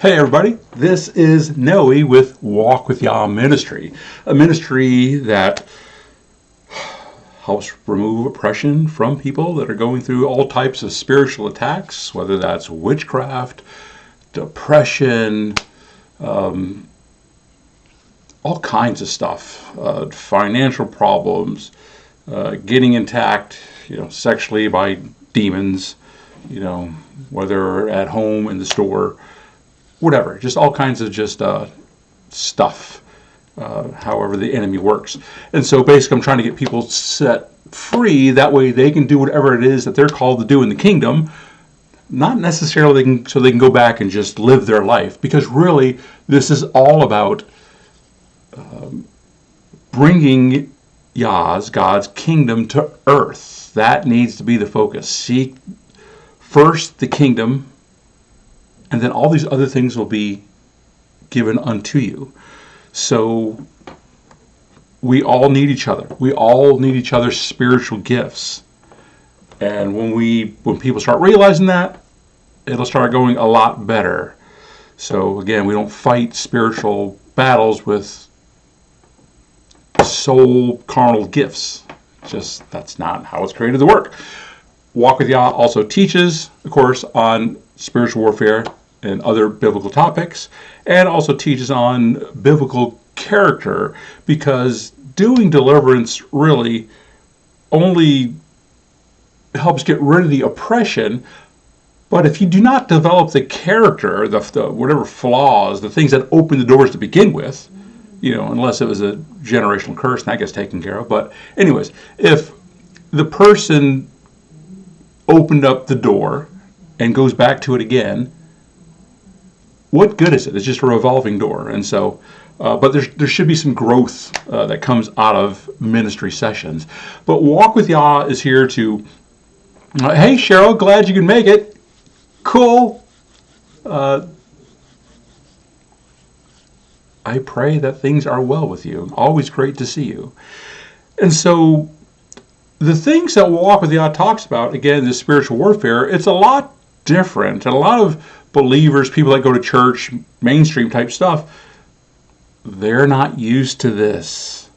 Hey everybody, this is Noe with Walk with Yah Ministry, a ministry that helps remove oppression from people that are going through all types of spiritual attacks, whether that's witchcraft, depression, all kinds of stuff, financial problems, getting attacked, sexually by demons, whether at home, in the store, whatever, just all kinds of stuff, however the enemy works. And so basically I'm trying to get people set free, that way they can do whatever it is that they're called to do in the kingdom, not necessarily so they can go back and just live their life, because really this is all about bringing God's kingdom to earth. That needs to be the focus. Seek first the kingdom, and then all these other things will be given unto you. So we all need each other. We all need each other's spiritual gifts. And when people start realizing that, it'll start going a lot better. So again, we don't fight spiritual battles with soul carnal gifts. That's not how it's created to work. Walk with Yah also teaches, of course, on spiritual warfare and other biblical topics, and also teaches on biblical character, because doing deliverance really only helps get rid of the oppression. But if you do not develop the character, the whatever flaws, the things that open the doors to begin with, unless it was a generational curse and that gets taken care of. But anyways, if the person opened up the door and goes back to it again, what good is it? It's just a revolving door. And so, but there should be some growth that comes out of ministry sessions. But Walk with Yah is here to, hey Cheryl, glad you can make it. Cool. I pray that things are well with you. Always great to see you. And so the things that Walk with Yah talks about, again, this spiritual warfare, it's a lot different. And a lot of believers, people that go to church, mainstream type stuff, they're not used to this.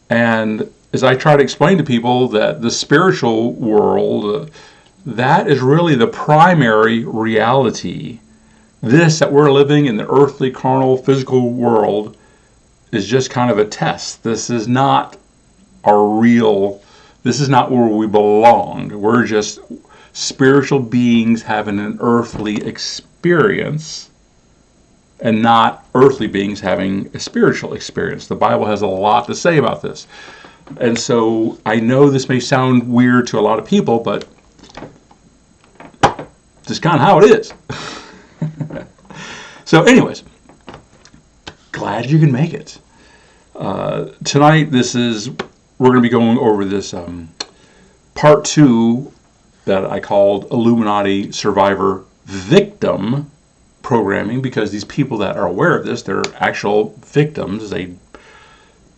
And as I try to explain to people that the spiritual world, that is really the primary reality. This that we're living in the earthly, carnal, physical world is just kind of a test. This is not this is not where we belong. We're just spiritual beings having an earthly experience, and not earthly beings having a spiritual experience. The Bible has a lot to say about this. And so I know this may sound weird to a lot of people, but just kind of how it is. So anyways, glad you can make it. Tonight we're going to be going over this part 2 that I called Illuminati Survivor-Victim programming, because these people that are aware of this, they're actual victims. They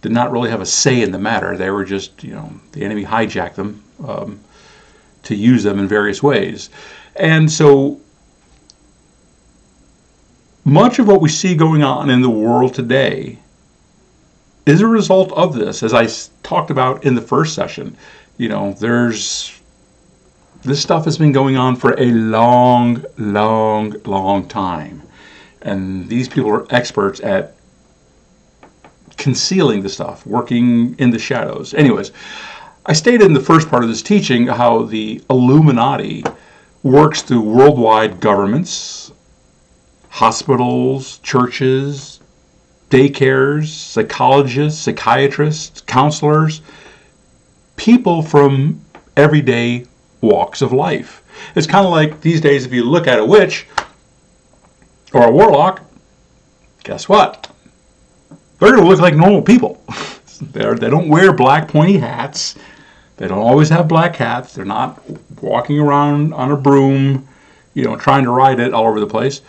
did not really have a say in the matter. They were just, the enemy hijacked them to use them in various ways. And so much of what we see going on in the world today is a result of this. As I talked about in the first session, this stuff has been going on for a long, long, long time. And these people are experts at concealing the stuff, working in the shadows. Anyways, I stated in the first part of this teaching how the Illuminati works through worldwide governments, hospitals, churches, daycares, psychologists, psychiatrists, counselors, people from everyday walks of life. It's kind of like these days, if you look at a witch or a warlock, guess what? They're going to look like normal people. They don't wear black pointy hats. They don't always have black hats. They're not walking around on a broom, trying to ride it all over the place.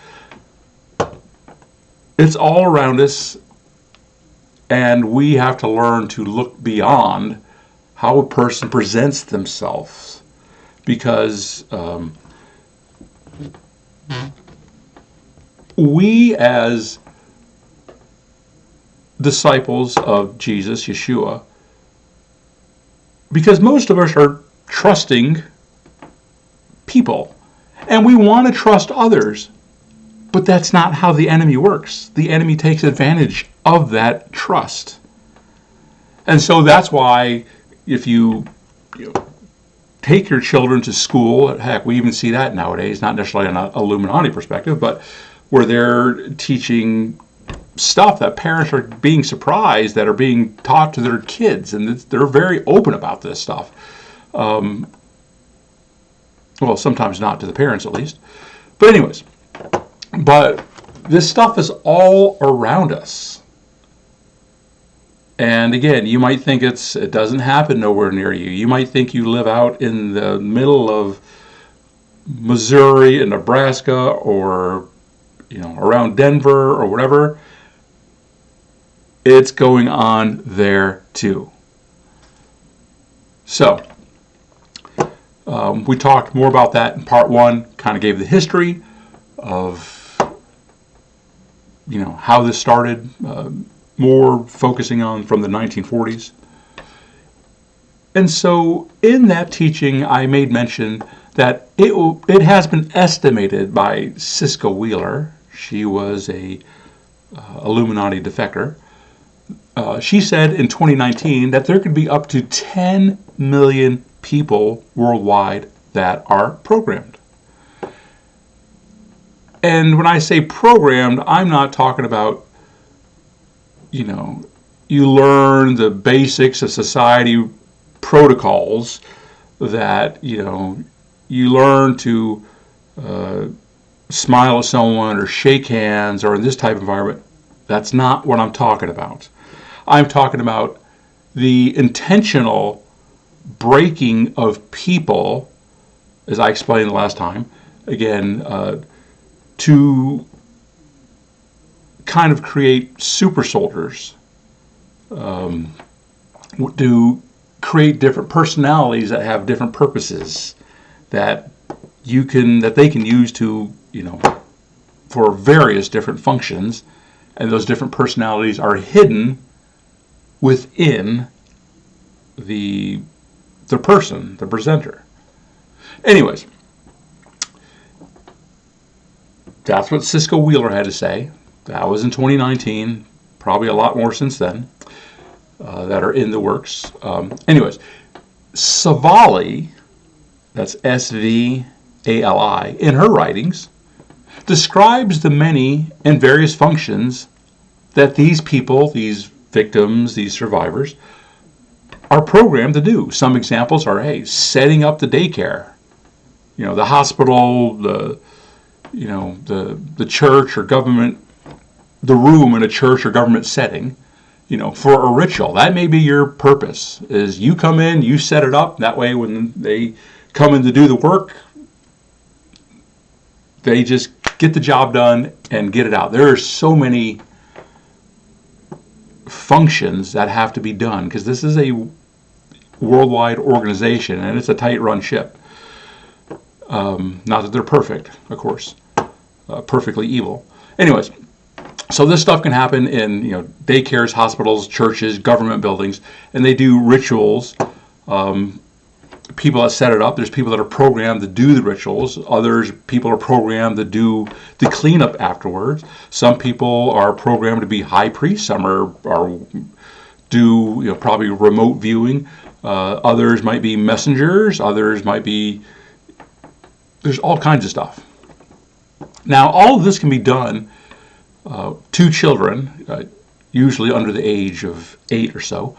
It's all around us, and we have to learn to look beyond how a person presents themselves, because we as disciples of Jesus, Yeshua, because most of us are trusting people, and we want to trust others, but that's not how the enemy works. The enemy takes advantage of that trust. And so that's why if you take your children to school, heck, we even see that nowadays, not necessarily on an Illuminati perspective, but where they're teaching stuff that parents are being surprised that are being taught to their kids, and they're very open about this stuff. Well, sometimes not to the parents, at least. But anyways, but this stuff is all around us. And again, you might think it doesn't happen nowhere near you. You might think you live out in the middle of Missouri and Nebraska, or around Denver or whatever. It's going on there too. So we talked more about that in part 1. Kind of gave the history of how this started. More focusing on from the 1940s. And so in that teaching, I made mention that it has been estimated by Cisco Wheeler. She was a Illuminati defector. She said in 2019 that there could be up to 10 million people worldwide that are programmed. And when I say programmed, I'm not talking about you learn the basics of society protocols, that you learn to smile at someone or shake hands or in this type of environment. That's not what I'm talking about. I'm talking about the intentional breaking of people, as I explained the last time, again, to kind of create super soldiers, to create different personalities that have different purposes that they can use to for various different functions, and those different personalities are hidden within the person, the presenter. Anyways, that's what Cisco Wheeler had to say. That was in 2019, probably a lot more since then that are in the works. Anyways, Savali, that's S-V-A-L-I, in her writings, describes the many and various functions that these people, these victims, these survivors, are programmed to do. Some examples are, setting up the daycare, the hospital, the church or government, the room in a church or government setting, for a ritual. That may be your purpose, is you come in, you set it up. That way when they come in to do the work, they just get the job done and get it out. There are so many functions that have to be done, because this is a worldwide organization and it's a tight run ship. Not that they're perfect, of course, perfectly evil. Anyways, so this stuff can happen in daycares, hospitals, churches, government buildings, and they do rituals. People that set it up, there's people that are programmed to do the rituals. People are programmed to do the cleanup afterwards. Some people are programmed to be high priests. Some are do probably remote viewing. Others might be messengers. Others might be. There's all kinds of stuff. Now, all of this can be done to children, usually under the age of 8 or so,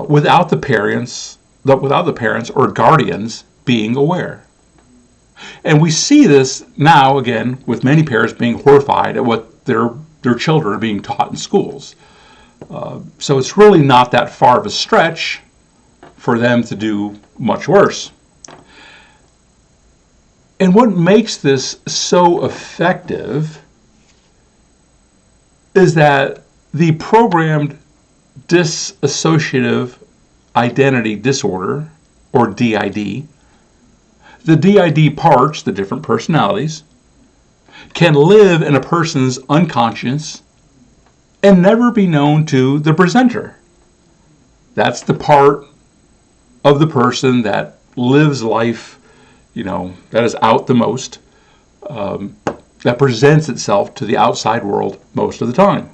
without the parents or guardians being aware. And we see this now, again, with many parents being horrified at what their children are being taught in schools. So it's really not that far of a stretch for them to do much worse. And what makes this so effective is that the programmed dissociative identity disorder, or DID, the DID parts, the different personalities, can live in a person's unconscious and never be known to the presenter. That's the part of the person that lives life, that is out the most, that presents itself to the outside world most of the time.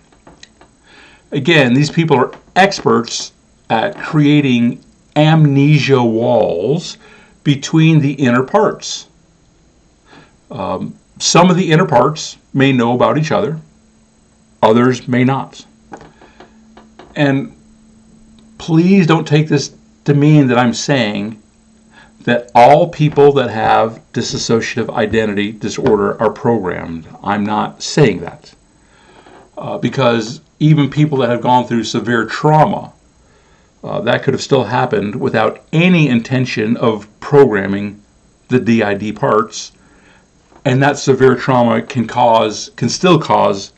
Again, these people are experts at creating amnesia walls between the inner parts. Some of the inner parts may know about each other, others may not. And please don't take this to mean that I'm saying that all people that have dissociative identity disorder are programmed. I'm not saying that. Because even people that have gone through severe trauma, that could have still happened without any intention of programming the DID parts, and that severe trauma can still cause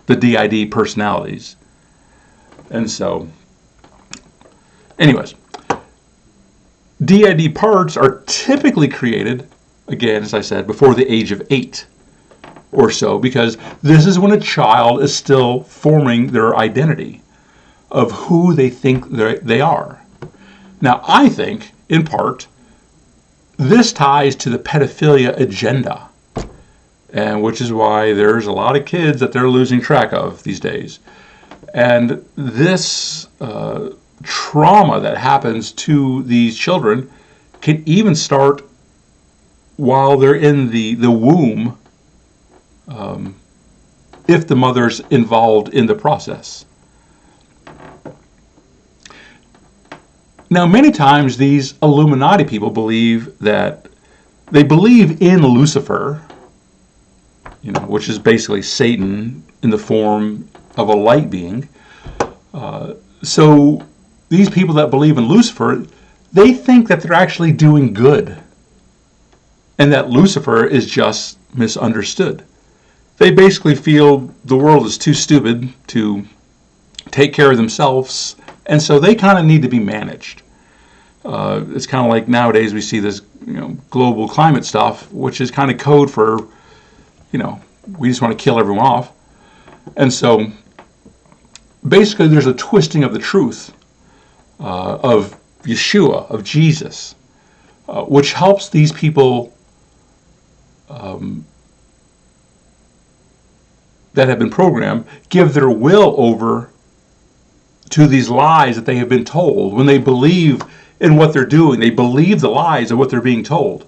the DID personalities. And so, anyways, DID parts are typically created, again, as I said, before the age of 8 or so, because this is when a child is still forming their identity of who they think they are. Now, I think, in part, this ties to the pedophilia agenda, and which is why there's a lot of kids that they're losing track of these days. And this trauma that happens to these children can even start while they're in the womb, if the mother's involved in the process. Now, many times these Illuminati people believe in Lucifer, which is basically Satan in the form of a light being. So these people that believe in Lucifer, they think that they're actually doing good, and that Lucifer is just misunderstood. They basically feel the world is too stupid to take care of themselves, and so they kind of need to be managed. It's kind of like nowadays we see this, global climate stuff, which is kind of code for, we just want to kill everyone off. And so basically there's a twisting of the truth of Yeshua, of Jesus, which helps these people that have been programmed give their will over to these lies that they have been told. When they believe in what they're doing, they believe the lies of what they're being told.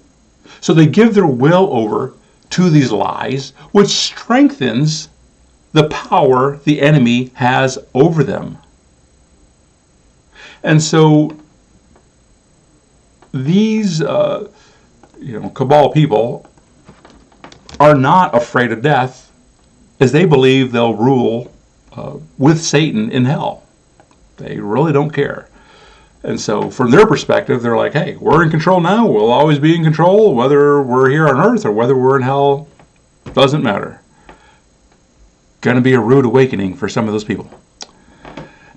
So they give their will over to these lies, which strengthens the power the enemy has over them. And so these cabal people are not afraid of death, as they believe they'll rule with Satan in hell. They really don't care. And so from their perspective, they're like, hey, we're in control now. We'll always be in control, whether we're here on earth or whether we're in hell. Doesn't matter. Going to be a rude awakening for some of those people.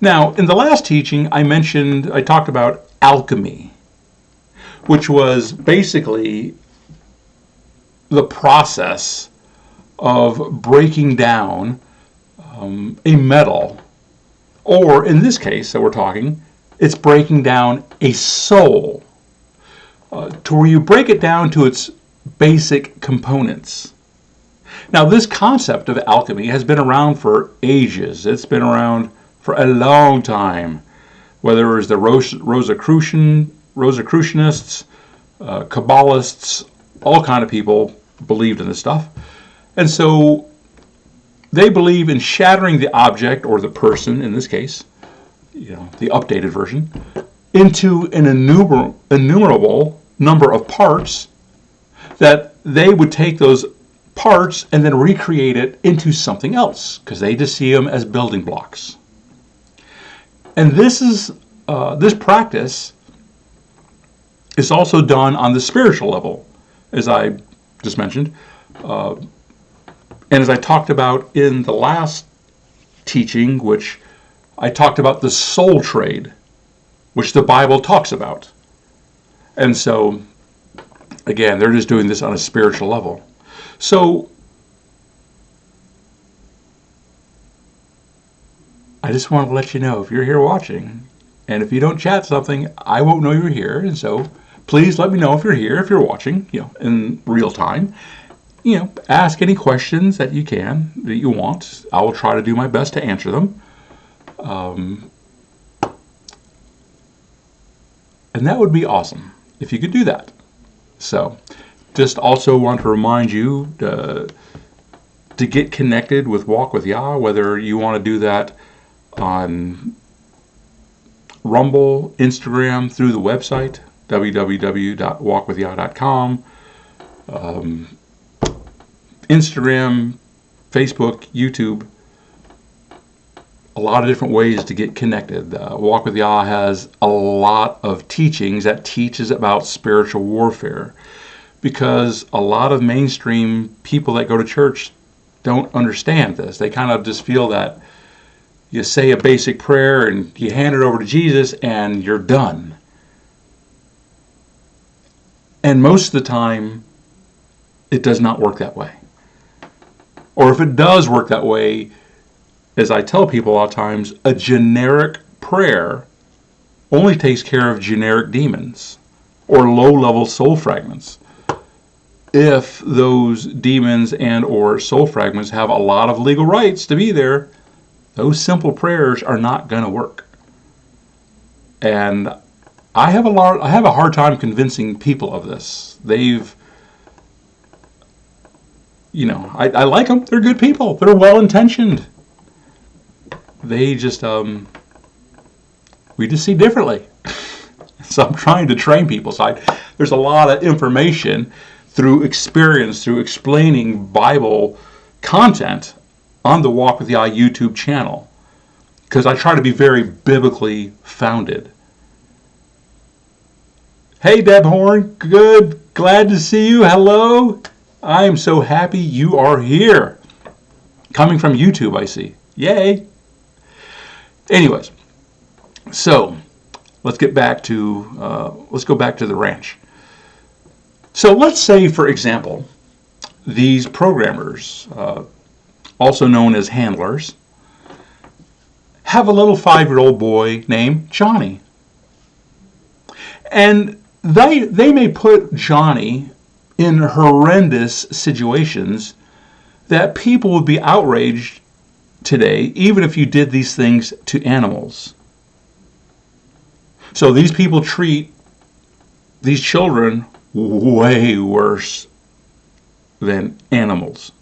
Now, in the last teaching, I talked about alchemy, which was basically the process of breaking down a metal, or in this case that we're talking, it's breaking down a soul, to where you break it down to its basic components. Now, this concept of alchemy has been around for ages. It's been around for a long time, whether it was the Rosicrucianists, Kabbalists, all kind of people believed in this stuff. And so they believe in shattering the object, or the person in this case, the updated version, into an innumerable number of parts, that they would take those parts and then recreate it into something else, because they just see them as building blocks. And this practice is also done on the spiritual level, as I just mentioned. And as I talked about in the last teaching, which I talked about the soul trade, which the Bible talks about. And so, again, they're just doing this on a spiritual level. So, I just want to let you know if you're here watching, and if you don't chat something, I won't know you're here. And so please let me know if you're here, if you're watching, in real time. Ask any questions that you can, that you want. I will try to do my best to answer them. And that would be awesome if you could do that. So just also want to remind you to get connected with Walk with Yah, whether you want to do that on Rumble, Instagram, through the website, www.walkwithyah.com, Instagram, Facebook, YouTube, a lot of different ways to get connected. Walk with Yah has a lot of teachings that teaches about spiritual warfare, because a lot of mainstream people that go to church don't understand this. They kind of just feel that you say a basic prayer and you hand it over to Jesus and you're done. And most of the time, it does not work that way. Or if it does work that way, as I tell people a lot of times, a generic prayer only takes care of generic demons or low-level soul fragments. If those demons and or soul fragments have a lot of legal rights to be there, those simple prayers are not going to work. And I have a hard time convincing people of this. I like them. They're good people. They're well-intentioned. They just, we just see differently. So I'm trying to train people. So there's a lot of information through experience, through explaining Bible content on the Walk with Yah YouTube channel, because I try to be very biblically founded. Hey, Deb Horn, good, glad to see you. Hello. I am so happy you are here. Coming from YouTube, I see. Yay. Anyways, so let's go back to the ranch. So let's say, for example, these programmers, also known as handlers, have a little 5-year-old boy named Johnny. And they may put Johnny in horrendous situations that people would be outraged today, even if you did these things to animals. So these people treat these children way worse than animals.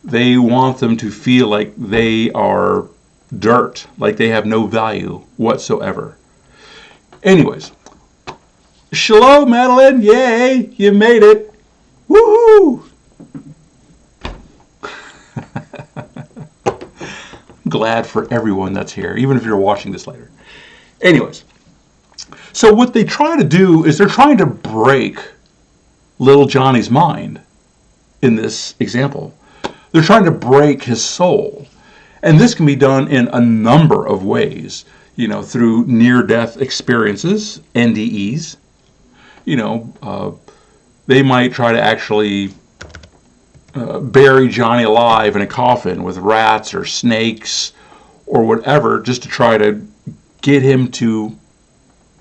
They want them to feel like they are dirt, like they have no value whatsoever. Anyways, shalom, Madeline. Yay, you made it. Woohoo! I'm glad for everyone that's here, even if you're watching this later. Anyways, so what they try to do is they're trying to break little Johnny's mind in this example. They're trying to break his soul. And this can be done in a number of ways, through near-death experiences, NDEs. They might try to actually bury Johnny alive in a coffin with rats or snakes or whatever, just to try to get him to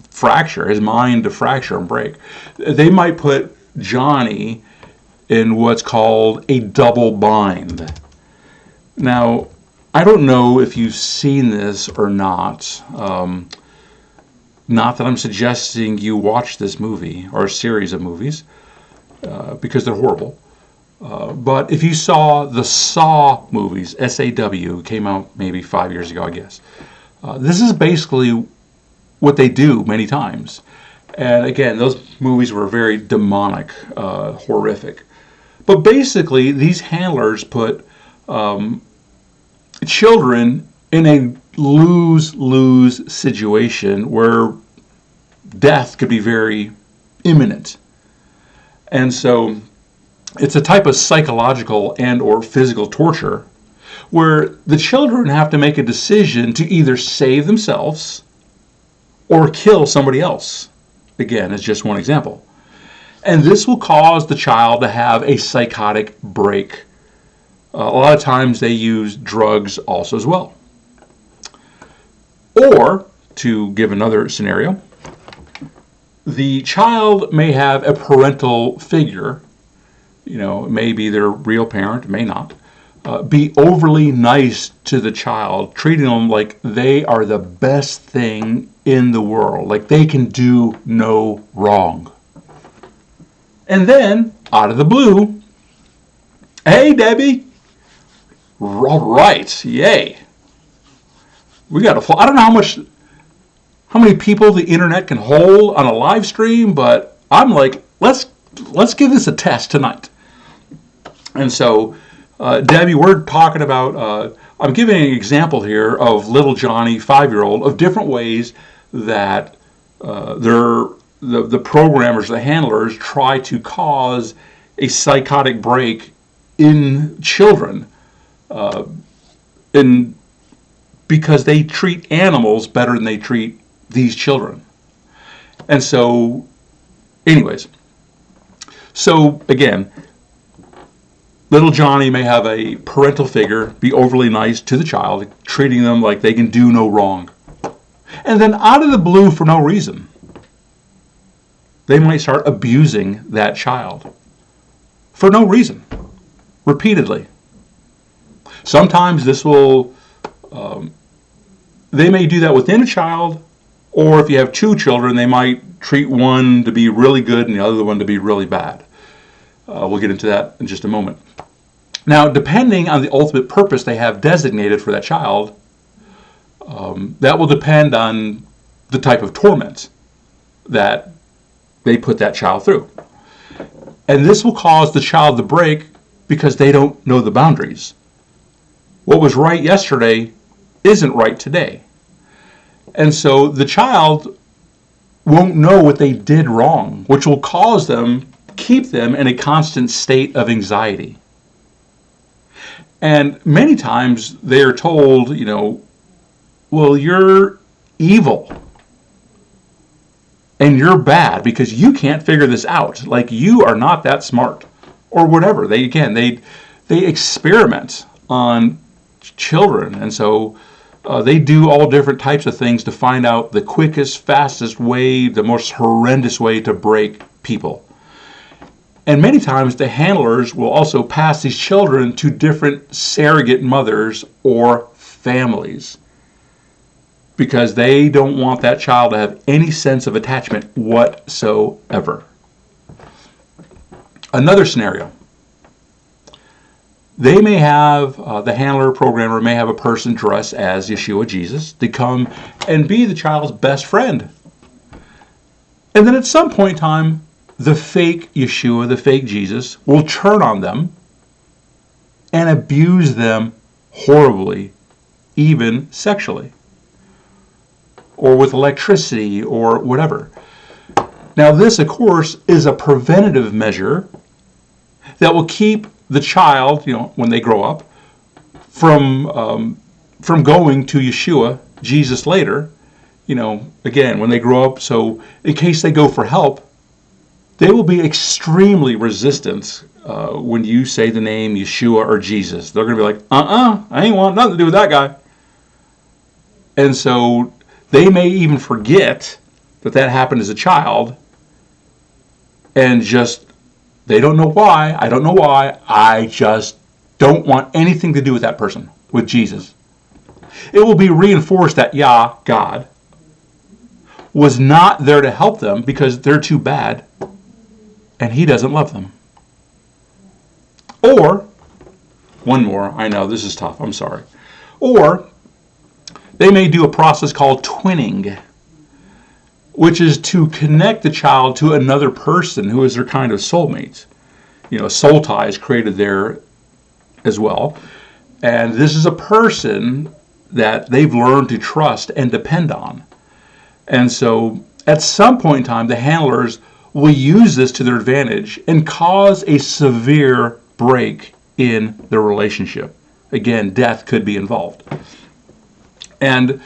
fracture, his mind to fracture and break. They might put Johnny in what's called a double bind. Now, I don't know if you've seen this or not. Not that I'm suggesting you watch this movie or a series of movies, because they're horrible. But if you saw the Saw movies, SAW, came out maybe 5 years ago, I guess. This is basically what they do many times. And again, those movies were very demonic, horrific. But basically, these handlers put children in a lose-lose situation where death could be very imminent. And so it's a type of psychological and or physical torture where the children have to make a decision to either save themselves or kill somebody else. Again, as just one example. And this will cause the child to have a psychotic break. A lot of times they use drugs also as well. Or, to give another scenario, the child may have a parental figure, it may be their real parent, may not, be overly nice to the child, treating them like they are the best thing in the world, like they can do no wrong. And then, out of the blue, hey, Debbie, all right, yay. We got I don't know how many people the internet can hold on a live stream, but I'm like, let's give this a test tonight. And so, Debbie, we're talking about, I'm giving an example here of little Johnny, 5-year-old, of different ways that the programmers, the handlers, try to cause a psychotic break in children, because they treat animals better than they treat these children. And so, anyways, so again, little Johnny may have a parental figure, be overly nice to the child, treating them like they can do no wrong. And then out of the blue, for no reason, they might start abusing that child. For no reason. Repeatedly. Sometimes this will, they may do that within a child, or if you have 2 children, they might treat one to be really good and the other one to be really bad. We'll get into that in just a moment. Now, depending on the ultimate purpose they have designated for that child, that will depend on the type of torment that they put that child through. And this will cause the child to break because they don't know the boundaries. What was right yesterday isn't right today. And so the child won't know what they did wrong, which will keep them in a constant state of anxiety. And many times they are told, well, you're evil and you're bad because you can't figure this out. Like, you are not that smart, or whatever. They experiment on children, and so they do all different types of things to find out the quickest, fastest way, the most horrendous way to break people. And many times the handlers will also pass these children to different surrogate mothers or families, because they don't want that child to have any sense of attachment whatsoever. Another scenario. They may have, the handler programmer may have a person dress as Yeshua, Jesus, to come and be the child's best friend. And then at some point in time, the fake Yeshua, the fake Jesus, will turn on them and abuse them horribly, even sexually, or with electricity, or whatever. Now, this, of course, is a preventative measure that will keep the child, when they grow up, from going to Yeshua, Jesus, later. Again, when they grow up, so in case they go for help, they will be extremely resistant when you say the name Yeshua or Jesus. They're going to be like, I ain't want nothing to do with that guy. And so they may even forget that happened as a child, and just, they don't know why. I don't know why. I just don't want anything to do with that person, with Jesus. It will be reinforced that Yah, God, was not there to help them because they're too bad and He doesn't love them. Or, one more, I know this is tough, I'm sorry. Or, they may do a process called twinning, which is to connect the child to another person who is their kind of soulmate. Soul tie is created there as well. And this is a person that they've learned to trust and depend on. And so at some point in time, the handlers will use this to their advantage and cause a severe break in their relationship. Again, death could be involved. And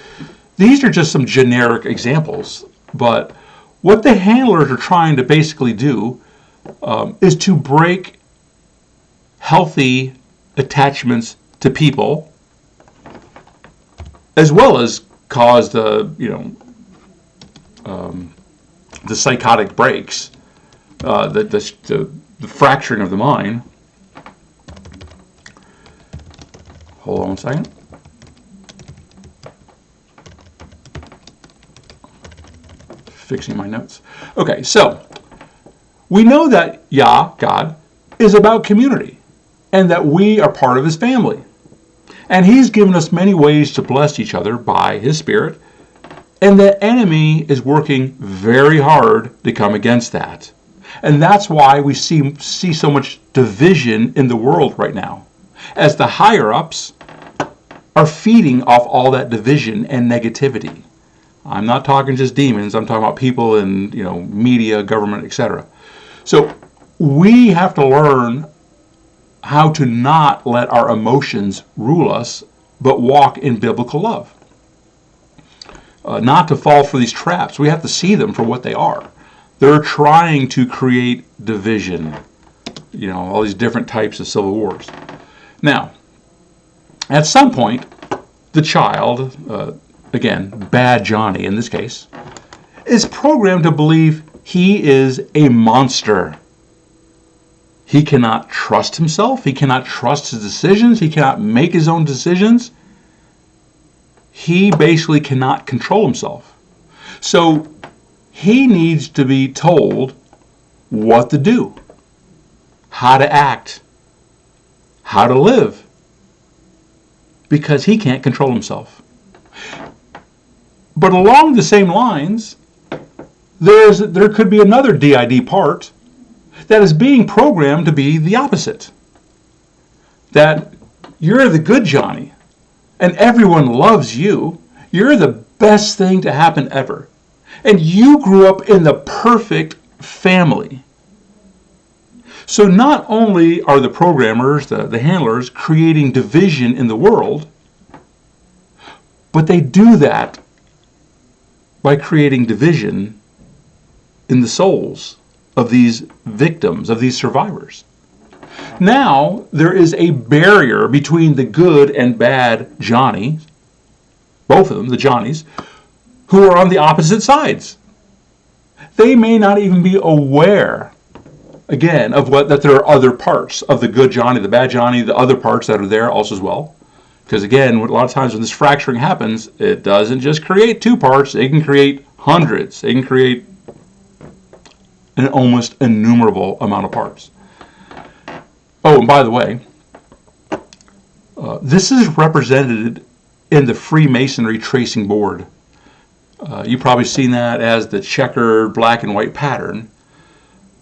these are just some generic examples. But what the handlers are trying to basically do is to break healthy attachments to people, as well as cause the the psychotic breaks, the fracturing of the mind. Hold on a second. Fixing my notes. Okay, so we know that Yah, God, is about community and that we are part of his family. And he's given us many ways to bless each other by his Spirit. And the enemy is working very hard to come against that. And that's why we see so much division in the world right now, as the higher-ups are feeding off all that division and negativity. I'm not talking just demons. I'm talking about people in, media, government, etc. So we have to learn how to not let our emotions rule us, but walk in biblical love. Not to fall for these traps. We have to see them for what they are. They're trying to create division. All these different types of civil wars. Now, at some point, the child, again, bad Johnny in this case, is programmed to believe he is a monster. He cannot trust himself. He cannot trust his decisions. He cannot make his own decisions. He basically cannot control himself. So he needs to be told what to do, how to act, how to live, because he can't control himself. But along the same lines, there could be another DID part that is being programmed to be the opposite. That you're the good Johnny, and everyone loves you. You're the best thing to happen ever. And you grew up in the perfect family. So not only are the programmers, the handlers, creating division in the world, but they do that by creating division in the souls of these victims, of these survivors. Now, there is a barrier between the good and bad Johnny, both of them, the Johnnies, who are on the opposite sides. They may not even be aware, again, of that there are other parts of the good Johnny, the bad Johnny, the other parts that are there also as well. Because again, a lot of times when this fracturing happens, it doesn't just create two parts, it can create hundreds. It can create an almost innumerable amount of parts. Oh, and by the way, this is represented in the Freemasonry tracing board. You've probably seen that as the checkered black and white pattern.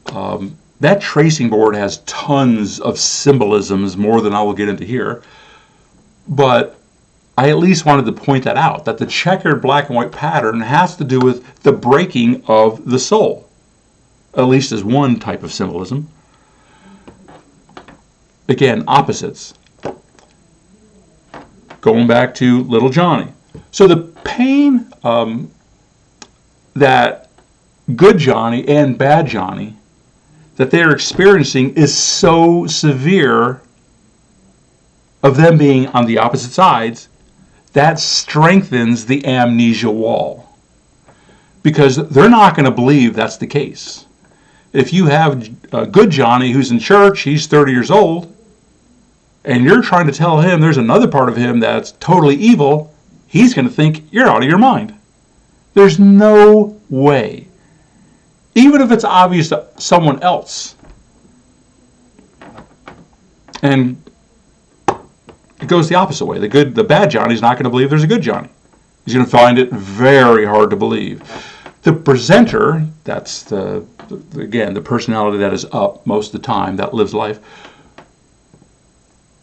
That tracing board has tons of symbolisms, more than I will get into here. But I at least wanted to point that out, that the checkered black and white pattern has to do with the breaking of the soul, at least as one type of symbolism. Again, opposites. Going back to little Johnny. So the pain that good Johnny and bad Johnny that they're experiencing is so severe of them being on the opposite sides, that strengthens the amnesia wall. Because they're not going to believe that's the case. If you have a good Johnny who's in church, he's 30 years old, and you're trying to tell him there's another part of him that's totally evil, he's going to think you're out of your mind. There's no way. Even if it's obvious to someone else. And it goes the opposite way. The bad Johnny's not going to believe there's a good Johnny. He's going to find it very hard to believe. The presenter, that's again the personality that is up most of the time, that lives life,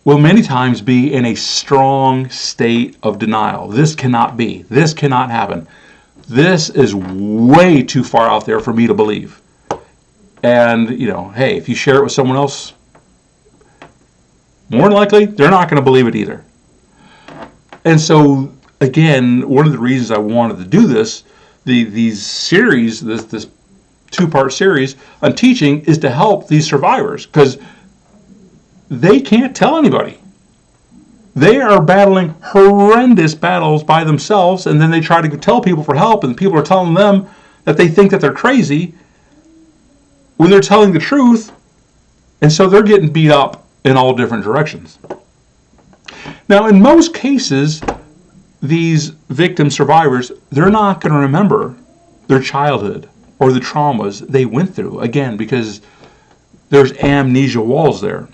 will many times be in a strong state of denial. This cannot be. This cannot happen. This is way too far out there for me to believe. And, hey, if you share it with someone else, more than likely, they're not going to believe it either. And so, again, one of the reasons I wanted to do this, these series, this two-part series on teaching, is to help these survivors, because they can't tell anybody. They are battling horrendous battles by themselves, and then they try to tell people for help, and people are telling them that they think that they're crazy when they're telling the truth, and so they're getting beat up in all different directions. Now, in most cases, these victim survivors, they're not going to remember their childhood or the traumas they went through, again, because there's amnesia walls there.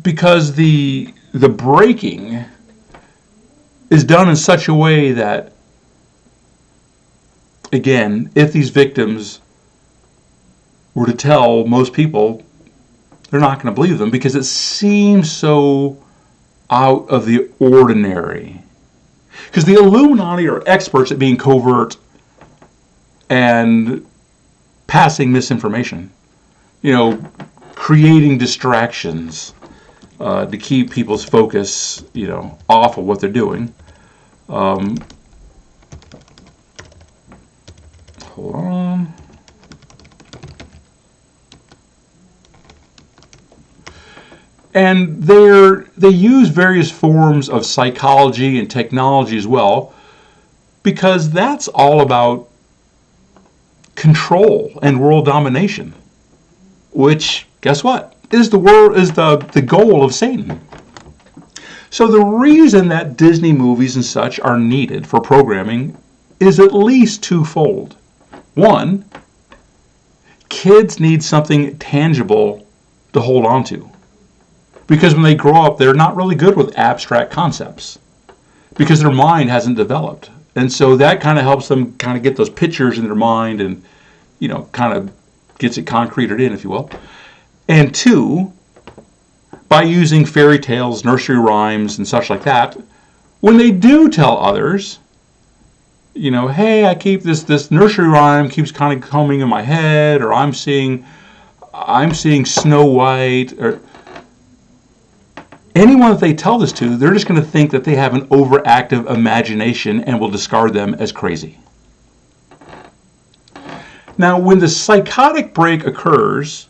Because the breaking is done in such a way that, again, if these victims were to tell most people, they're not going to believe them because it seems so out of the ordinary. Because the Illuminati are experts at being covert and passing misinformation, creating distractions to keep people's focus, off of what they're doing. Hold on. And they use various forms of psychology and technology as well, because that's all about control and world domination, which, guess what, is the goal of Satan. So the reason that Disney movies and such are needed for programming is at least twofold. One, kids need something tangible to hold on to. Because when they grow up, they're not really good with abstract concepts because their mind hasn't developed. And so that kind of helps them kind of get those pictures in their mind and, kind of gets it concreted in, if you will. And two, by using fairy tales, nursery rhymes, and such like that, when they do tell others, hey, I keep this nursery rhyme keeps kind of coming in my head, or I'm seeing Snow White, or anyone that they tell this to, they're just going to think that they have an overactive imagination and will discard them as crazy. Now, when the psychotic break occurs,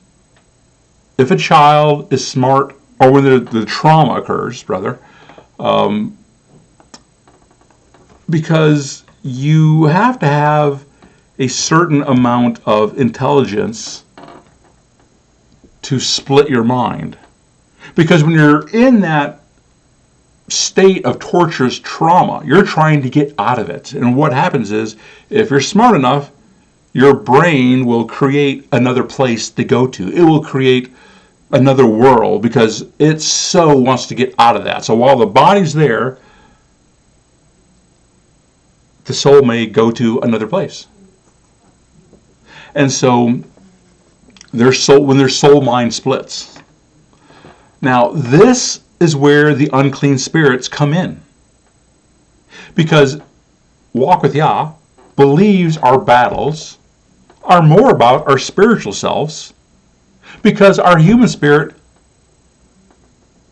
if a child is smart, or when the trauma occurs, because you have to have a certain amount of intelligence to split your mind. Because when you're in that state of torturous trauma, you're trying to get out of it. And what happens is, if you're smart enough, your brain will create another place to go to. It will create another world because it so wants to get out of that. So while the body's there, the soul may go to another place. And so when their soul mind splits. Now, this is where the unclean spirits come in. Because Walk with Yah believes our battles are more about our spiritual selves, because our human spirit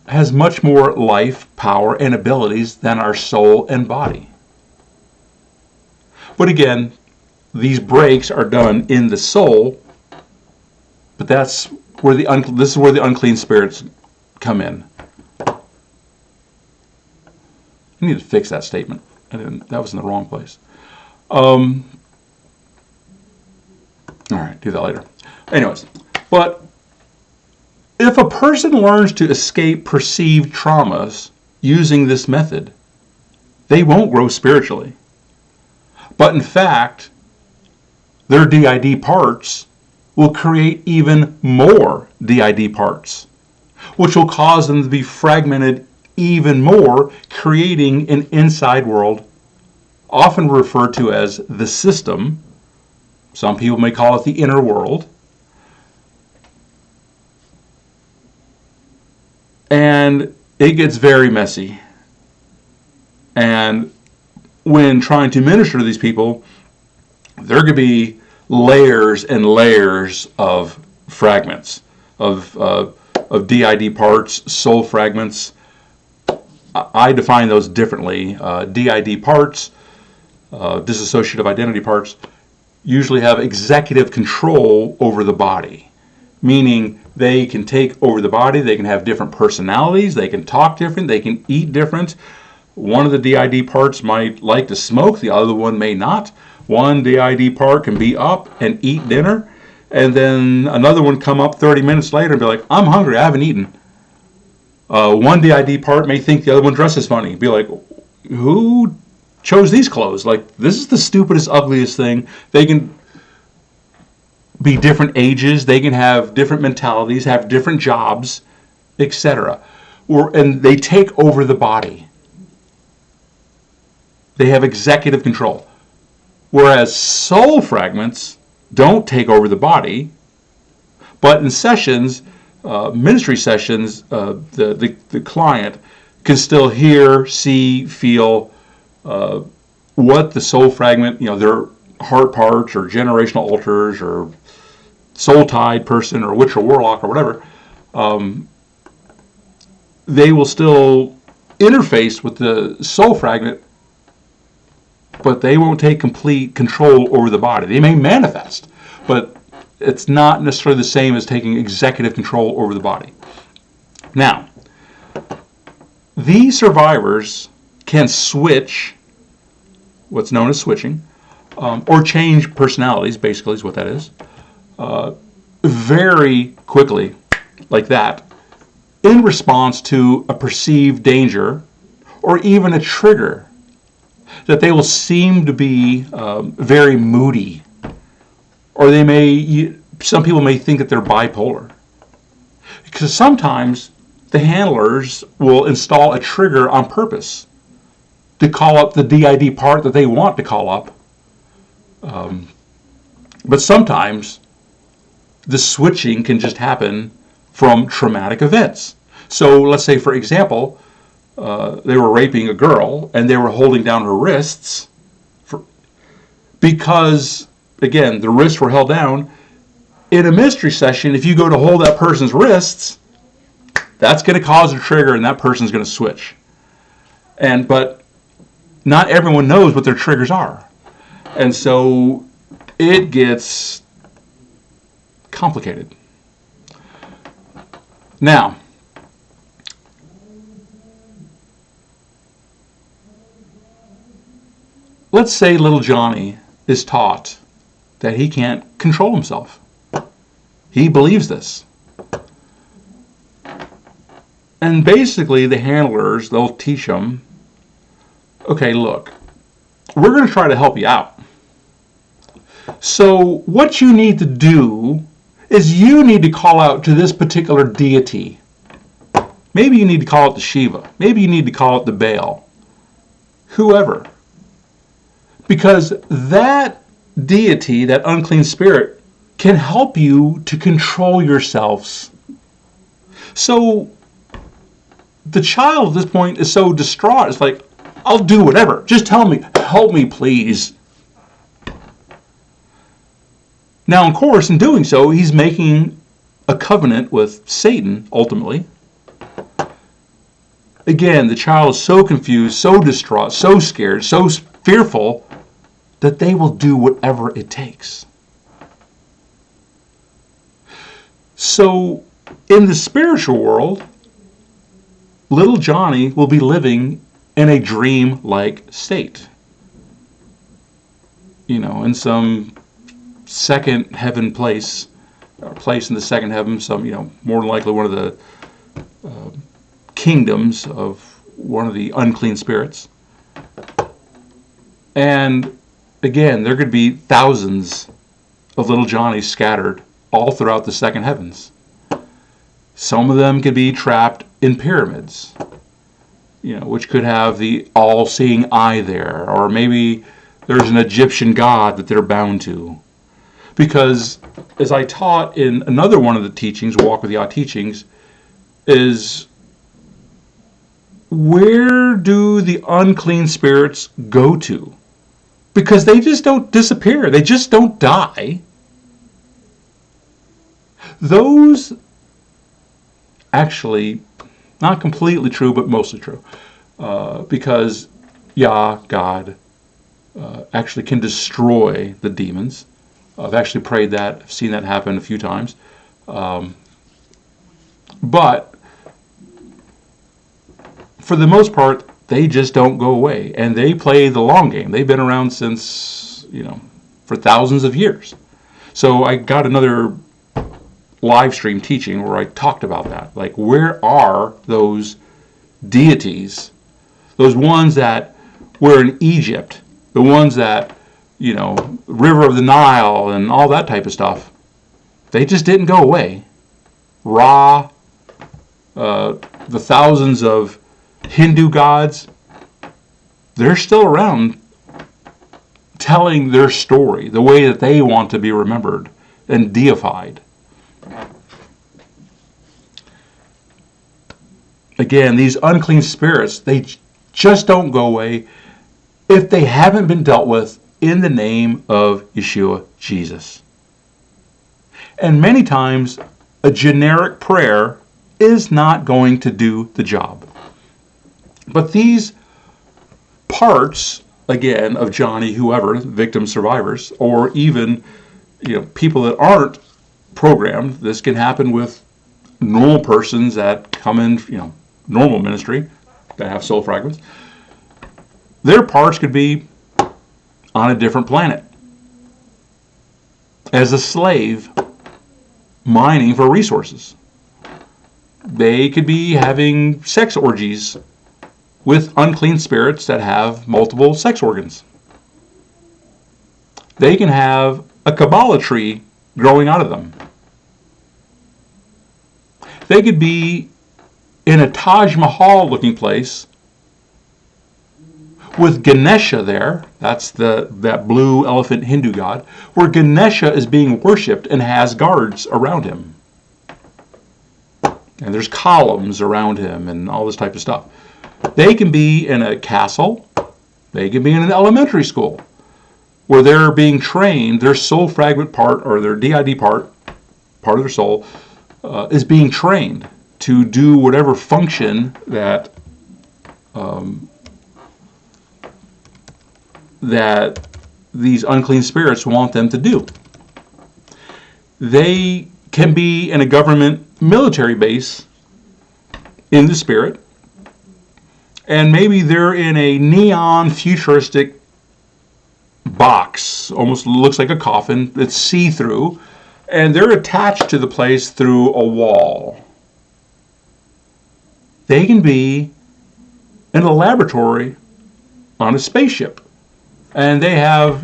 has much more life, power, and abilities than our soul and body. But again, these breaks are done in the soul, but this is where the unclean spirits come in. I need to fix that statement. That was in the wrong place. All right, do that later. Anyways, but if a person learns to escape perceived traumas using this method, they won't grow spiritually. But in fact, their DID parts will create even more DID parts, which will cause them to be fragmented even more, creating an inside world, often referred to as the system. Some people may call it the inner world. And it gets very messy. And when trying to minister to these people, there could be layers and layers of fragments, of DID parts, soul fragments. I define those differently. DID parts, dissociative identity parts, usually have executive control over the body, meaning They can take over the body. They can have different personalities. They can talk different. They can eat different. One of the DID parts might like to smoke. The other one may not. One DID part can be up and eat dinner, and then another one come up 30 minutes later and be like, I'm hungry, I haven't eaten. One DID part may think the other one dresses funny. Be like, who chose these clothes? Like, this is the stupidest, ugliest thing. They can be different ages. They can have different mentalities, have different jobs, etc. And they take over the body. They have executive control. Whereas soul fragments don't take over the body, but in sessions, ministry sessions, the client can still hear, see, feel what the soul fragment, their heart parts or generational alters or soul-tied person or witch or warlock or whatever, they will still interface with the soul fragment, but they won't take complete control over the body. They may manifest, but it's not necessarily the same as taking executive control over the body. Now, these survivors can switch, what's known as switching, or change personalities, basically is what that is, very quickly, like that, in response to a perceived danger or even a trigger. That they will seem to be very moody, or some people may think that they're bipolar. Because sometimes the handlers will install a trigger on purpose to call up the DID part that they want to call up. But sometimes the switching can just happen from traumatic events. So let's say, for example, they were raping a girl and they were holding down her wrists because, again, the wrists were held down. In a mystery session, if you go to hold that person's wrists, that's going to cause a trigger and that person's going to switch. But not everyone knows what their triggers are. And so it gets complicated. Now, let's say little Johnny is taught that he can't control himself. He believes this. And basically the handlers, they'll teach him, okay, look, we're going to try to help you out. So what you need to do is you need to call out to this particular deity. Maybe you need to call it the Shiva. Maybe you need to call it the Baal. Whoever. Because that deity, that unclean spirit, can help you to control yourselves. So the child at this point is so distraught. It's like, I'll do whatever. Just tell me, help me, please. Now, of course, in doing so, he's making a covenant with Satan, ultimately. Again, the child is so confused, so distraught, so scared, so fearful that they will do whatever it takes. So, in the spiritual world, little Johnny will be living in a dream-like state. In some second heaven place, or place in the second heaven, some, more than likely one of the kingdoms of one of the unclean spirits. And again, there could be thousands of little Johnnies scattered all throughout the second heavens. Some of them could be trapped in pyramids, which could have the all-seeing eye there, or maybe there's an Egyptian god that they're bound to. Because, as I taught in another one of the teachings, Walk with Yah teachings, is where do the unclean spirits go to? Because they just don't disappear. They just don't die. Those, actually, not completely true, but mostly true. Because Yah, God, actually can destroy the demons. I've actually prayed that. I've seen that happen a few times. But for the most part, they just don't go away, and they play the long game. They've been around since, for thousands of years. So I got another live stream teaching where I talked about that. Like, where are those deities, those ones that were in Egypt, the ones that, River of the Nile and all that type of stuff? They just didn't go away. Ra, the thousands of Hindu gods, they're still around telling their story the way that they want to be remembered and deified. Again, these unclean spirits, they just don't go away if they haven't been dealt with in the name of Yeshua, Jesus. And many times, a generic prayer is not going to do the job. But these parts, again, of Johnny, whoever, victims, survivors, or even, people that aren't programmed, this can happen with normal persons that come in, normal ministry, that have soul fragments. Their parts could be on a different planet, as a slave, mining for resources. They could be having sex orgies with unclean spirits that have multiple sex organs. They can have a Kabbalah tree growing out of them. They could be in a Taj Mahal looking place with Ganesha there, that's that blue elephant Hindu god, where Ganesha is being worshipped and has guards around him. And there's columns around him and all this type of stuff. They can be in a castle. They can be in an elementary school where they're being trained. Their soul fragment part, or their DID part of their soul, is being trained to do whatever function that that these unclean spirits want them to do. They can be in a government military base in the spirit, and maybe they're in a neon futuristic box, almost looks like a coffin that's see-through, and they're attached to the place through a wall. They can be in a laboratory on a spaceship, and they have,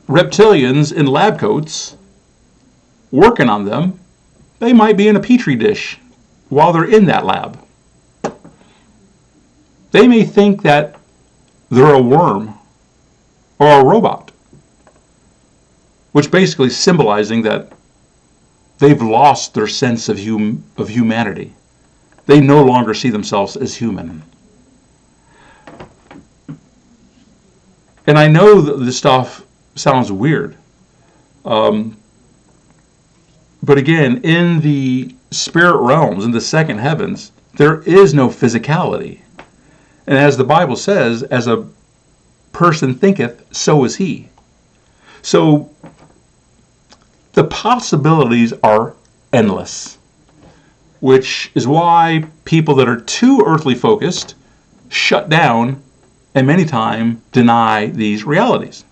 reptilians in lab coats working on them. They might be in a petri dish while they're in that lab. They may think that they're a worm or a robot, which basically symbolizing that they've lost their sense of humanity. They no longer see themselves as human. And I know that this stuff sounds weird. But again, in the spirit realms, in the second heavens, there is no physicality. And as the Bible says, as a person thinketh, so is he. So the possibilities are endless, which is why people that are too earthly focused shut down and many times deny these realities.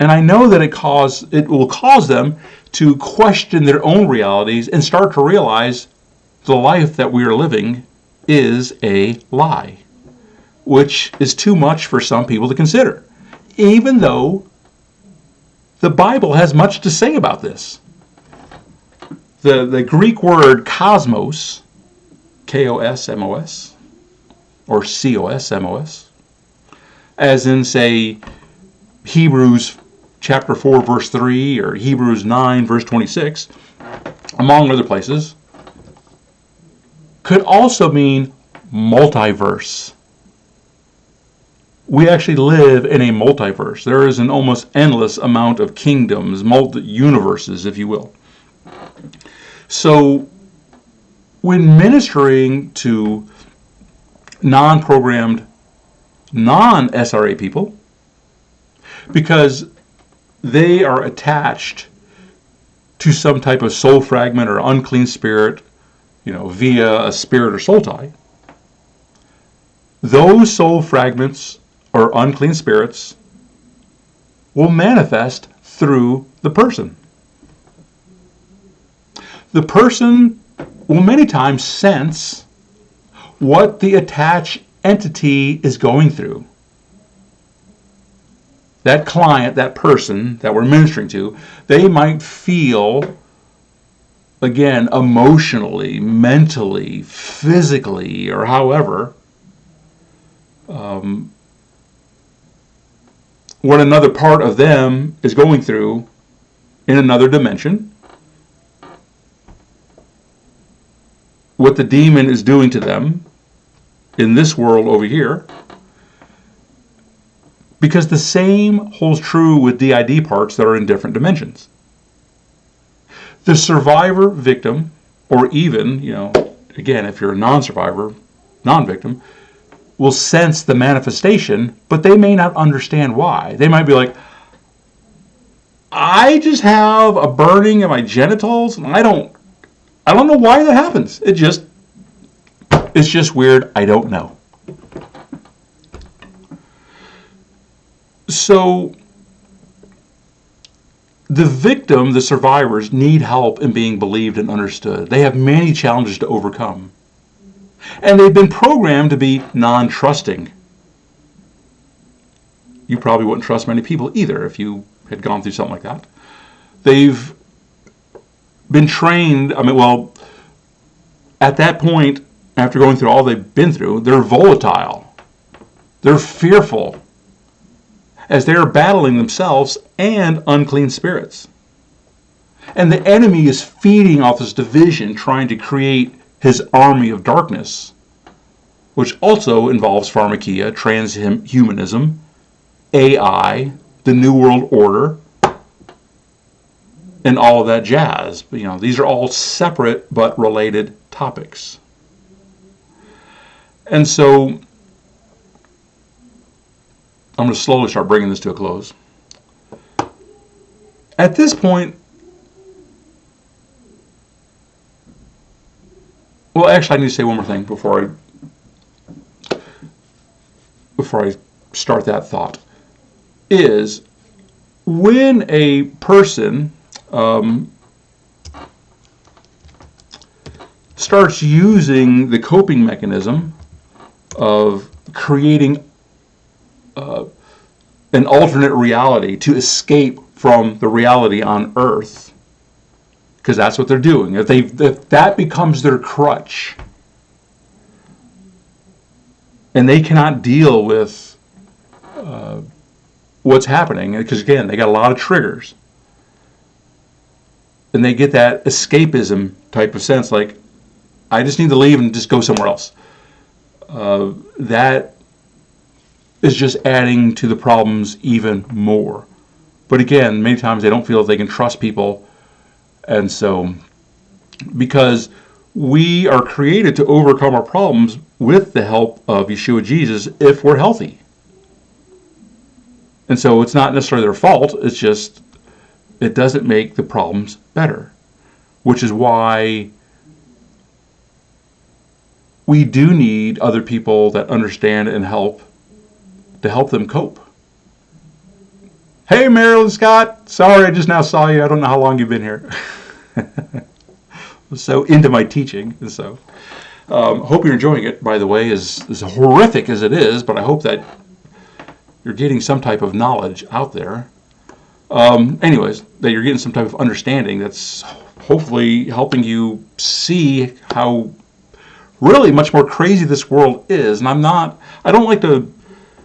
And I know that it will cause them to question their own realities and start to realize the life that we are living is a lie, which is too much for some people to consider, even though the Bible has much to say about this. The Greek word cosmos, K-O-S-M-O-S, or C-O-S-M-O-S, as in, say, Hebrews chapter 4, verse 3, or Hebrews 9, verse 26, among other places, could also mean multiverse. We actually live in a multiverse. There is an almost endless amount of kingdoms, multi-universes, if you will. So, when ministering to non-programmed, non-SRA people, because they are attached to some type of soul fragment or unclean spirit, via a spirit or soul tie, those soul fragments or unclean spirits will manifest through the person. The person will many times sense what the attached entity is going through. That client, that person that we're ministering to, they might feel, again, emotionally, mentally, physically, or however, what another part of them is going through in another dimension, what the demon is doing to them in this world over here, because the same holds true with DID parts that are in different dimensions. The survivor victim, or even, again, if you're a non-survivor, non-victim, will sense the manifestation, but they may not understand why. They might be like, I just have a burning of my genitals, and I don't know why that happens. It's just weird. I don't know. So the victim, the survivors, need help in being believed and understood. They have many challenges to overcome. And they've been programmed to be non-trusting. You probably wouldn't trust many people either if you had gone through something like that. They've been trained, at that point, after going through all they've been through, they're volatile. They're fearful as they are battling themselves and unclean spirits. And the enemy is feeding off this division, trying to create his army of darkness, which also involves pharmakia, transhumanism, AI, the New World Order, and all of that jazz. These are all separate but related topics. And so I'm going to slowly start bringing this to a close. At this point, well, actually, I need to say one more thing before I start that thought. Is when a person starts using the coping mechanism of creating an alternate reality to escape from the reality on Earth, because that's what they're doing. If that becomes their crutch, and they cannot deal with what's happening, because again, they got a lot of triggers, and they get that escapism type of sense, like, I just need to leave and just go somewhere else. That is just adding to the problems even more. But again, many times they don't feel that they can trust people. And so, because we are created to overcome our problems with the help of Yeshua Jesus if we're healthy. And so it's not necessarily their fault, it's just, it doesn't make the problems better. Which is why we do need other people that understand and help to help them cope. Hey, Marilyn Scott. Sorry, I just now saw you. I don't know how long you've been here. I'm so into my teaching. And so, hope you're enjoying it, by the way, as horrific as it is, but I hope that you're getting some type of knowledge out there. Anyways, that you're getting some type of understanding that's hopefully helping you see how really much more crazy this world is. And I don't like to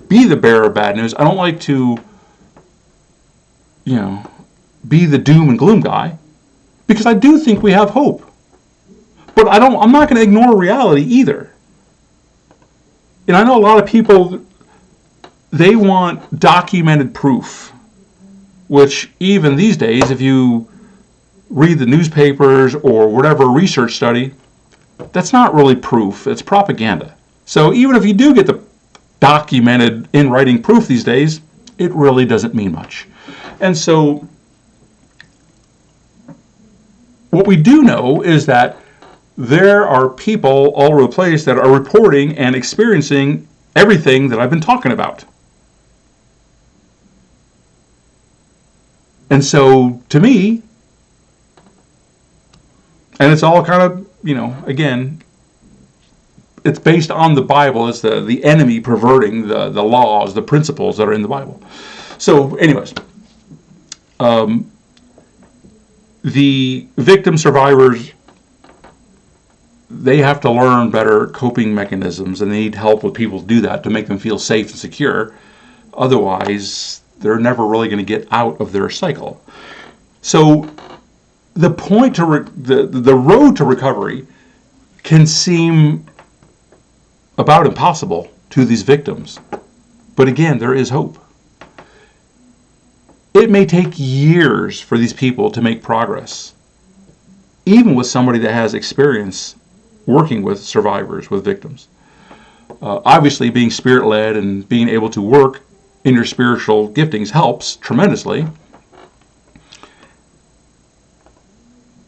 be the bearer of bad news. I don't like to, be the doom and gloom guy, because I do think we have hope. But I'm not going to ignore reality either. And I know a lot of people, they want documented proof, which even these days, if you read the newspapers or whatever research study, that's not really proof, it's propaganda. So even if you do get the documented in writing proof these days, it really doesn't mean much. And so what we do know is that there are people all over the place that are reporting and experiencing everything that I've been talking about. And so, to me, and it's all kind of, again, it's based on the Bible. It's the enemy perverting the laws, the principles that are in the Bible. So, anyways, the victim survivors, they have to learn better coping mechanisms, and they need help with people to do that to make them feel safe and secure. Otherwise, they're never really going to get out of their cycle. So the point to the road to recovery can seem about impossible to these victims. But again, there is hope. It may take years for these people to make progress, even with somebody that has experience working with survivors, with victims. Obviously, being spirit-led and being able to work in your spiritual giftings helps tremendously.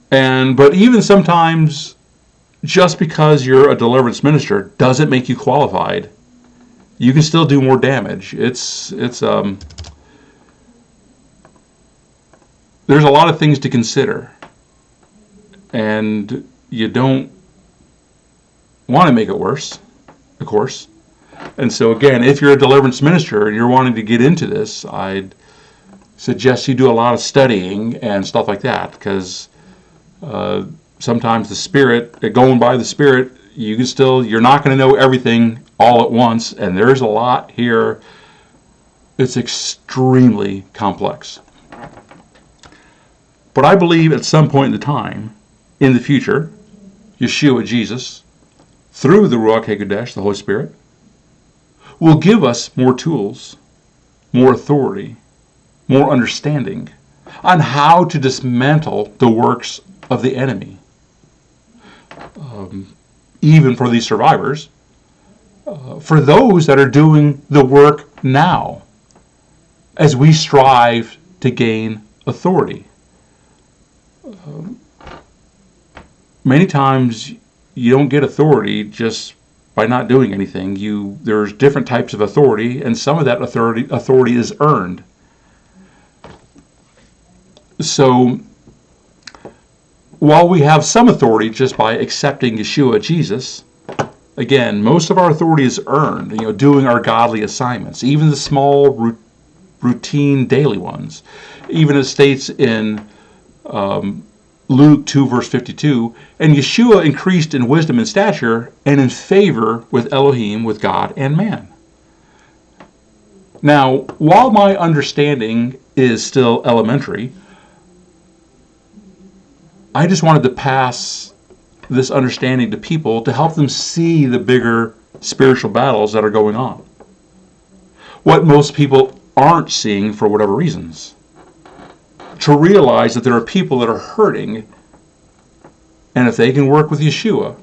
But even sometimes, just because you're a deliverance minister doesn't make you qualified. You can still do more damage. There's a lot of things to consider, and you don't want to make it worse, of course. And so again, if you're a deliverance minister and you're wanting to get into this, I'd suggest you do a lot of studying and stuff like that, because sometimes the Spirit, going by the Spirit, you're not going to know everything all at once, and there's a lot here. It's extremely complex. But I believe at some point in the time, in the future, Yeshua, Jesus, through the Ruach HaKodesh, the Holy Spirit, will give us more tools, more authority, more understanding on how to dismantle the works of the enemy. Even for these survivors, for those that are doing the work now, as we strive to gain authority. Many times you don't get authority just by not doing anything. There's different types of authority, and some of that authority is earned. So while we have some authority just by accepting Yeshua, Jesus, again, most of our authority is earned, doing our godly assignments, even the small routine daily ones. Even it states in Luke 2 verse 52, and Yeshua increased in wisdom and stature and in favor with Elohim, with God and man. Now, while my understanding is still elementary, I just wanted to pass this understanding to people to help them see the bigger spiritual battles that are going on. What most people aren't seeing for whatever reasons. To realize that there are people that are hurting, and if they can work with Yeshua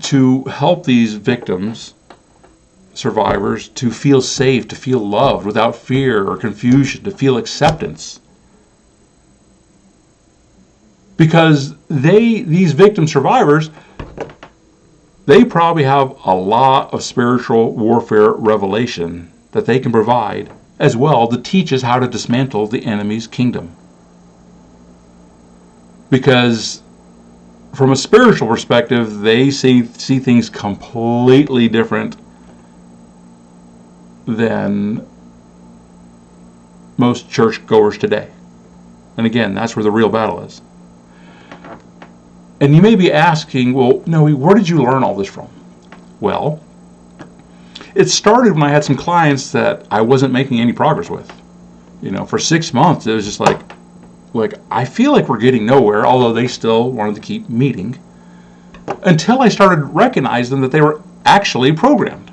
to help these victims, survivors, to feel safe, to feel loved without fear or confusion, to feel acceptance. Because these victim survivors, they probably have a lot of spiritual warfare revelation that they can provide as well to teach us how to dismantle the enemy's kingdom. Because from a spiritual perspective, they see things completely different than most churchgoers today. And again, that's where the real battle is. And you may be asking, well, Noe, where did you learn all this from? Well, it started when I had some clients that I wasn't making any progress with. For 6 months, it was just like I feel like we're getting nowhere, although they still wanted to keep meeting, until I started recognizing that they were actually programmed.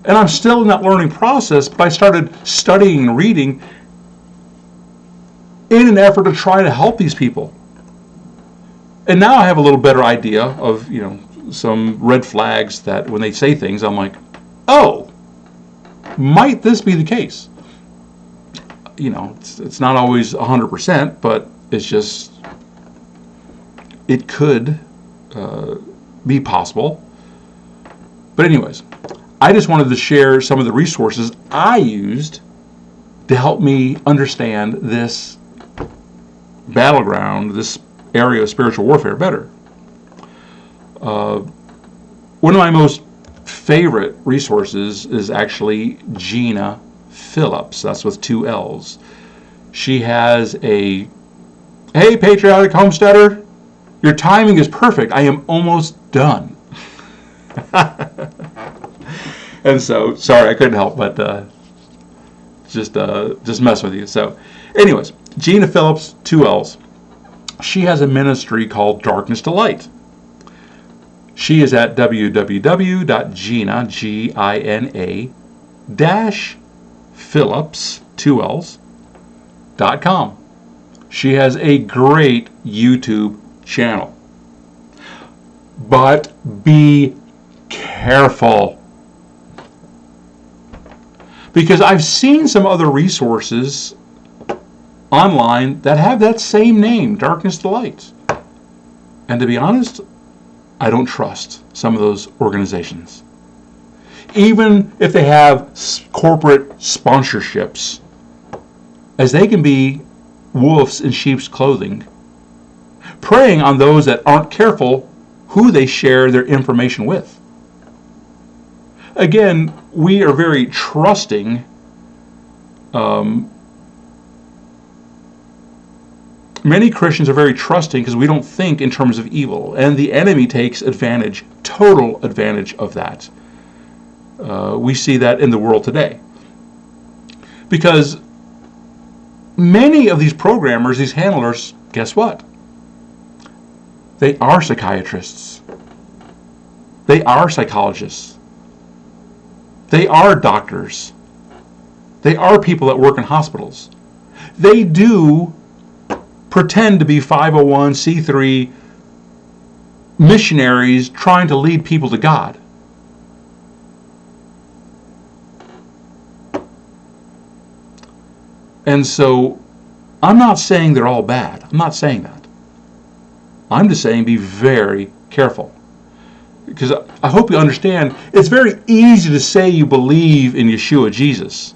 And I'm still in that learning process, but I started studying and reading in an effort to try to help these people. And now I have a little better idea of, some red flags that when they say things, I'm like, oh, might this be the case? It's not always 100%, but it's just it could be possible. But anyways, I just wanted to share some of the resources I used to help me understand this battleground, this area of spiritual warfare better. One of my most favorite resources is actually Gina Phillips. That's with 2 L's. She has a, "Hey, patriotic homesteader, your timing is perfect. I am almost done." And so, sorry, I couldn't help but just mess with you. So, anyways, Gina Phillips, 2 L's. She has a ministry called Darkness to Light. She is at www.gina, Gina-Phillips, 2 L's.com. She has a great YouTube channel. But be careful, because I've seen some other resources online that have that same name, Darkness to Light. And to be honest, I don't trust some of those organizations. Even if they have corporate sponsorships, as they can be wolves in sheep's clothing, preying on those that aren't careful who they share their information with. Again, we are very trusting. Many Christians are very trusting because we don't think in terms of evil, and the enemy takes advantage, total advantage of that. We see that in the world today. Because many of these programmers, these handlers, guess what? They are psychiatrists. They are psychologists. They are doctors. They are people that work in hospitals. They do pretend to be 501c3 missionaries trying to lead people to God. And so, I'm not saying they're all bad. I'm not saying that. I'm just saying be very careful. Because I hope you understand, it's very easy to say you believe in Yeshua Jesus.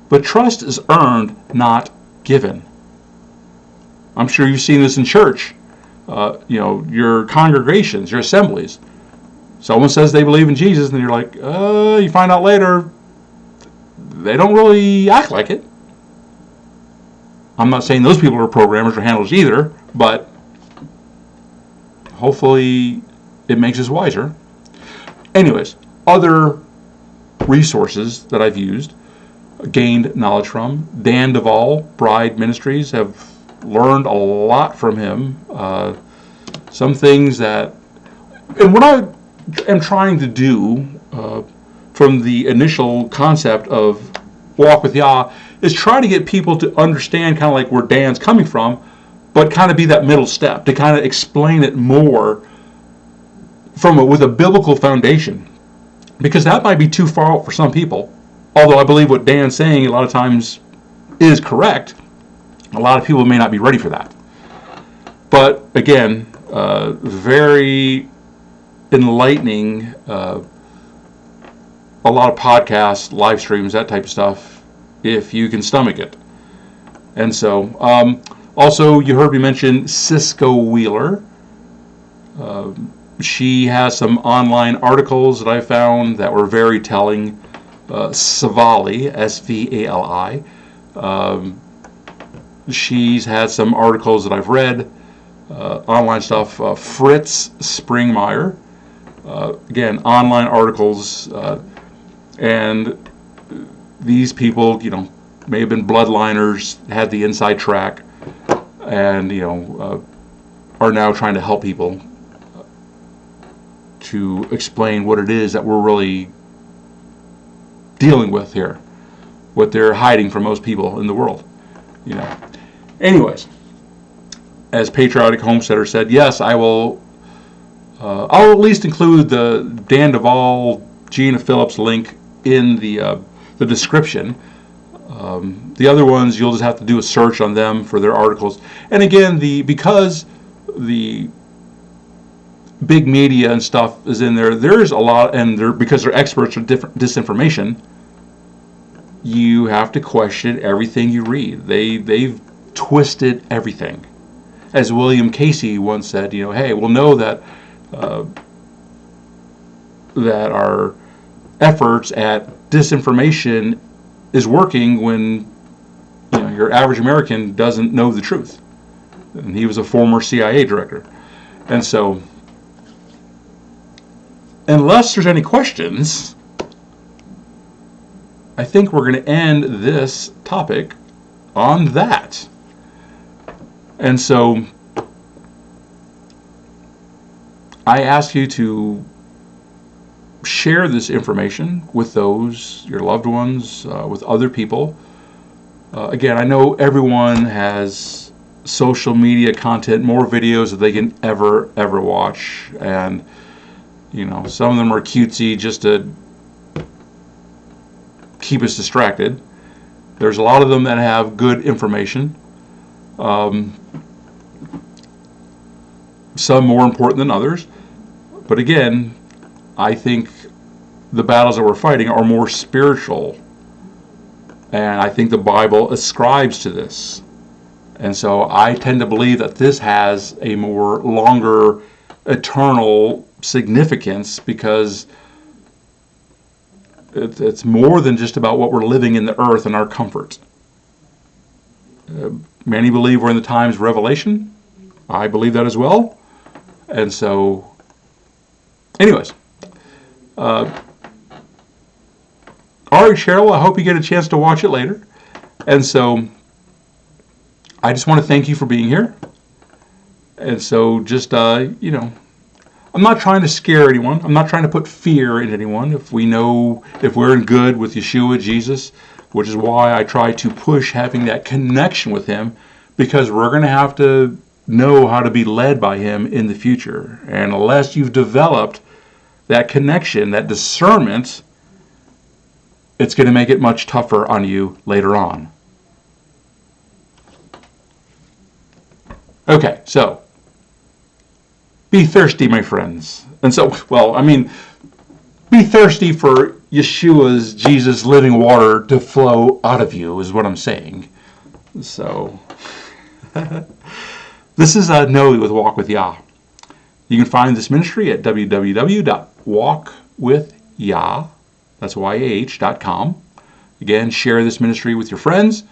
But trust is earned, not given. I'm sure you've seen this in church. Your congregations, your assemblies. Someone says they believe in Jesus, and you're like, you find out later, they don't really act like it. I'm not saying those people are programmers or handlers either, but hopefully it makes us wiser. Anyways, other resources that I've used, gained knowledge from. Dan Duvall, Bride Ministries, have learned a lot from him. Some things that, and what I am trying to do from the initial concept of Walk with Yah is try to get people to understand kind of like where Dan's coming from, but kind of be that middle step to kind of explain it more with a biblical foundation, because that might be too far out for some people. Although I believe what Dan's saying a lot of times is correct, a lot of people may not be ready for that. But again, very enlightening. A lot of podcasts, live streams, that type of stuff, if you can stomach it. And so, also you heard me mention Cisco Wheeler. She has some online articles that I found that were very telling. Savali, S-V-A-L-I. She's had some articles that I've read, online stuff. Fritz Springmeyer, again, online articles, and these people, may have been bloodliners, had the inside track, and are now trying to help people to explain what it is that we're really dealing with here, what they're hiding from most people in the world. Anyways, as Patriotic Homesteader said, yes, I will. I'll at least include the Dan Duvall, Gina Phillips link in the description. The other ones, you'll just have to do a search on them for their articles. And again, because the big media and stuff is in there, there's a lot, and because they're experts of different disinformation, you have to question everything you read. They've twisted everything. As William Casey once said, hey, we'll know that that our efforts at disinformation is working when your average American doesn't know the truth. And he was a former CIA director. And so, unless there's any questions, I think we're going to end this topic on that. And so, I ask you to share this information with your loved ones, with other people. Again, I know everyone has social media content, more videos that they can ever watch, and some of them are cutesy just to keep us distracted. There's a lot of them that have good information, some more important than others, but again, I think the battles that we're fighting are more spiritual, and I think the Bible ascribes to this. And so I tend to believe that this has a more longer, eternal significance, because it's more than just about what we're living in the earth and our comfort. Many believe we're in the times of Revelation. I believe that as well. And so, anyways. All right, Cheryl, I hope you get a chance to watch it later. And so, I just want to thank you for being here. And so, just, I'm not trying to scare anyone. I'm not trying to put fear in anyone. If we're in good with Yeshua, Jesus, which is why I try to push having that connection with Him, because we're going to have to know how to be led by Him in the future. And unless you've developed that connection, that discernment, it's going to make it much tougher on you later on. Okay, so be thirsty, my friends. And so, be thirsty for Yeshua's, Jesus' living water to flow out of you, is what I'm saying. So, this is Noe with Walk with Yah. You can find this ministry at www.walkwithyah, that's YAH.com. Again, share this ministry with your friends.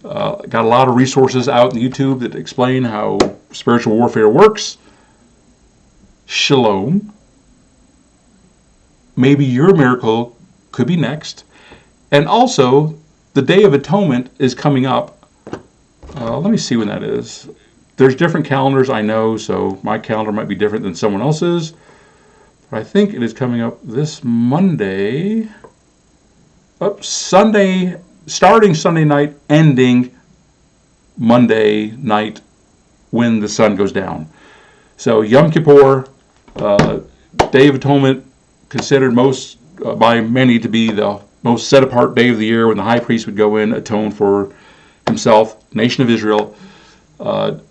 Got a lot of resources out on YouTube that explain how spiritual warfare works. Shalom. Maybe your miracle could be next. And also, the Day of Atonement is coming up. Let me see when that is. There's different calendars, I know, so my calendar might be different than someone else's. But I think it is coming up this Monday. Sunday, starting Sunday night, ending Monday night when the sun goes down. So Yom Kippur, Day of Atonement, considered by many to be the most set apart day of the year, when the high priest would go in, atone for himself, nation of Israel.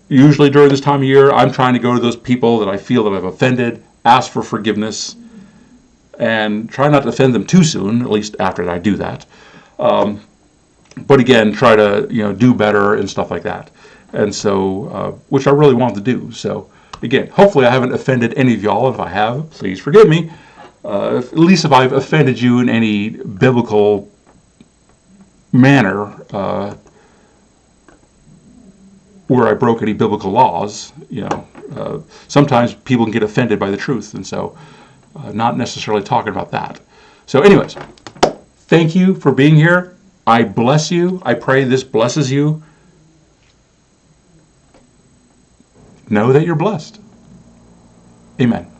Usually during this time of year, I'm trying to go to those people that I feel that I've offended, ask for forgiveness, and try not to offend them too soon, at least after I do that. But again, try to do better and stuff like that. And so, which I really want to do. So again, hopefully I haven't offended any of y'all. If I have, please forgive me. At least if I've offended you in any biblical manner, where I broke any biblical laws, sometimes people can get offended by the truth, and so not necessarily talking about that. So anyways, thank you for being here. I bless you. I pray this blesses you. Know that you're blessed. Amen.